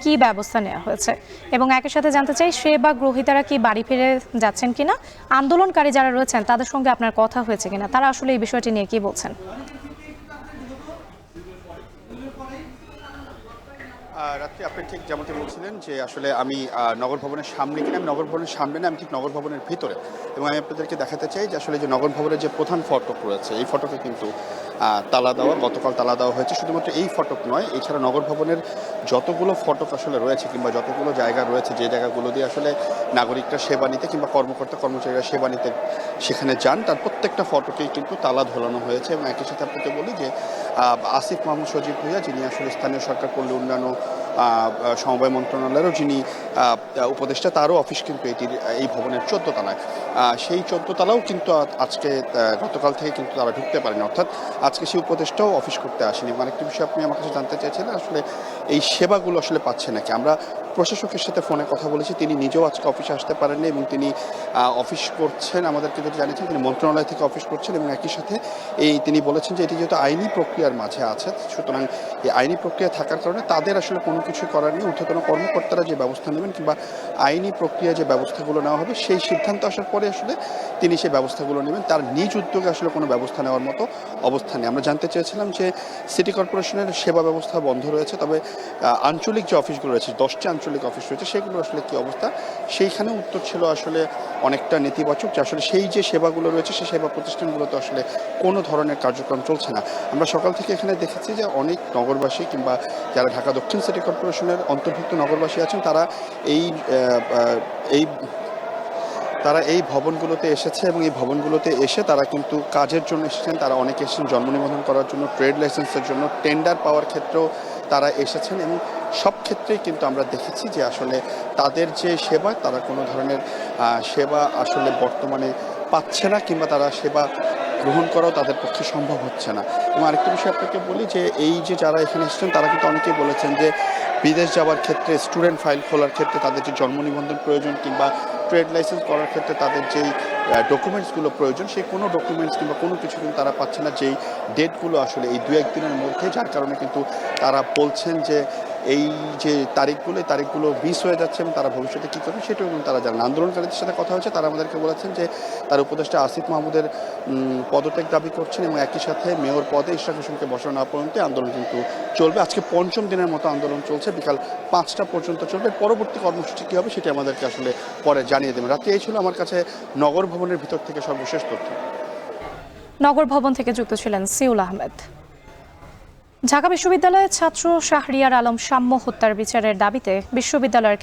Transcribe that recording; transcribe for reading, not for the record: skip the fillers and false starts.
কি ব্যবস্থা নেওয়া হয়েছে এবং একই সাথে জানতে চাই সেবা গ্রহীতারা কি বাড়ি ফিরে যাচ্ছেন কিনা, আন্দোলনকারী যারা রয়েছেন তাদের সঙ্গে আপনার কথা হয়েছে কিনা, তারা আসলে এই বিষয়টি নিয়ে কি বলছেন? রাত্রি আপনি ঠিক যেমনটি বলছিলেন যে আসলে আমি নগর ভবনের সামনে কিনা, আমি নগর ভবনের সামনে না, আমি ঠিক নগর ভবনের ভিতরে। এবং আমি আপনাদেরকে দেখাতে চাই যে আসলে যে নগর ভবনের যে প্রধান ফটক রয়েছে এই ফটকে কিন্তু তালা দেওয়া, গতকাল তালা দেওয়া হয়েছে। শুধুমাত্র এই ফটক নয়, এছাড়া নগর ভবনের যতগুলো ফটক আসলে রয়েছে কিংবা যতগুলো জায়গা রয়েছে যে জায়গাগুলো দিয়ে আসলে নাগরিকরা সেবা নিতে কিংবা কর্মকর্তা কর্মচারীরা সেবা নিতে সেখানে যান, তার প্রত্যেকটা ফটকেই কিন্তু তালা ঝোলানো হয়েছে। এবং একই সাথে আপনাকে বলি যে আসিফ মাহমুদ সজীব ভূঁইয়া, যিনি আসলে স্থানীয় সরকার পল্লী উন্নয়ন সমবায় মন্ত্রণালয়েরও যিনি উপদেষ্টা, তারও অফিস কিন্তু এই ভবনের 14 তলায়। সেই 14 তলাও কিন্তু আজকে গতকাল থেকে কিন্তু তারা ঢুকতে পারেনি, অর্থাৎ আজকে সেই উপদেষ্টাও অফিস করতে আসেনি। আরেকটি বিষয় আপনি আমার কাছে জানতে চাইছিলেন, আসলে এই সেবাগুলো আসলে পাচ্ছে নাকি। আমরা প্রশাসকের সাথে ফোনে কথা বলেছি, তিনি নিজেও আজকে অফিসে আসতে পারেননি এবং তিনি অফিস করছেন, আমাদেরকে যেটা জানিয়েছেন তিনি মন্ত্রণালয় থেকে অফিস করছেন। এবং একই সাথে তিনি বলেছেন যে এটি যেহেতু আইনি প্রক্রিয়ার মাঝে আছে, সুতরাং এই আইনি প্রক্রিয়া থাকার কারণে তাদের আসলে কোনো কিছু করার নেই। ঊর্ধ্বতন কর্মকর্তারা যে ব্যবস্থা নেবেন কিংবা আইনি প্রক্রিয়া যে ব্যবস্থাগুলো নেওয়া হবে সেই সিদ্ধান্ত আসার পরে আসলে তিনি সেই ব্যবস্থাগুলো নেবেন। তার নিজ উদ্যোগে আসলে কোনো ব্যবস্থা নেওয়ার মতো অবস্থা নেই। আমরা জানতে চেয়েছিলাম যে সিটি কর্পোরেশনের সেবা ব্যবস্থা বন্ধ রয়েছে, তবে আঞ্চলিক যে অফিসগুলো রয়েছে 10টি আঞ্চলিক অফিস রয়েছে সেগুলো আসলে কী অবস্থা, সেইখানে উত্তর ছিল আসলে অনেকটা নেতিবাচক, যে আসলে সেই যে সেবাগুলো রয়েছে সেই সেবা প্রতিষ্ঠানগুলোতে আসলে কোনো ধরনের কার্যক্রম চলছে না। আমরা সকাল থেকে এখানে দেখেছি যে অনেক নগরবাসী কিংবা যারা ঢাকা দক্ষিণ সিটি কর্পোরেশনের অন্তর্ভুক্ত নগরবাসী আছেন তারা এই ভবনগুলোতে এসেছে এবং এই ভবনগুলোতে এসে তারা কিন্তু কাজের জন্য এসেছেন। তারা অনেকে এসেছেন জন্ম নিবন্ধন করার জন্য, ট্রেড লাইসেন্সের জন্য, টেন্ডার পাওয়ার ক্ষেত্রেও তারা এসেছেন। এবং সব ক্ষেত্রেই কিন্তু আমরা দেখেছি যে আসলে তাদের যে সেবা, তারা কোনো ধরনের সেবা আসলে বর্তমানে পাচ্ছে না কিংবা তারা সেবা গ্রহণ করাও তাদের পক্ষে সম্ভব হচ্ছে না। এবং আরেকটি বিষয় আপনাকে বলি যে এই যে যারা এখানে এসেছেন তারা কিন্তু অনেকেই বলেছেন যে বিদেশ যাওয়ার ক্ষেত্রে, স্টুডেন্ট ফাইল খোলার ক্ষেত্রে তাদের যে জন্ম নিবন্ধন প্রয়োজন কিংবা ট্রেড লাইসেন্স করার ক্ষেত্রে তাদের যেই ডকুমেন্টসগুলো প্রয়োজন, সেই কোনো ডকুমেন্টস কিংবা কোনো কিছু কিন্তু তারা পাচ্ছে না যেই ডেটগুলো আসলে এই 2-1 দিনের মধ্যে, যার কারণে কিন্তু তারা বলছেন যে এই যে তারিখগুলো মিস হয়ে যাচ্ছে এবং তারা ভবিষ্যতে কী করবে সেটাও কিন্তু তারা জানেন। আন্দোলনকারীদের সাথে কথা হয়েছে, তারা আমাদেরকে বলেছেন যে তার উপদেষ্টা আসিফ মাহমুদের পদত্যাগ দাবি করছেন এবং একই সাথে মেয়র পদে ইশরাক হোসেনকে বসানো না পর্যন্ত আন্দোলন কিন্তু চলবে। আজকে 5ম দিনের মতো আন্দোলন চলছে, বিকাল 5টা পর্যন্ত চলবে। পরবর্তী কর্মসূচি কী হবে সেটি আমাদেরকে আসলে পরে জানিয়ে দেবেন। রাতে এই ছিল আমার কাছে নগর ভবনের ভিতর থেকে সর্বশেষ তথ্য। নগর ভবন থেকে যুক্ত ছিলেন সিউল আহমেদ। ঢাকা বিশ্ববিদ্যালয়ের ছাত্র শাহরিয়ার আলম সাম্য হত্যার বিচারের দাবিতে বিশ্ববিদ্যালয়ের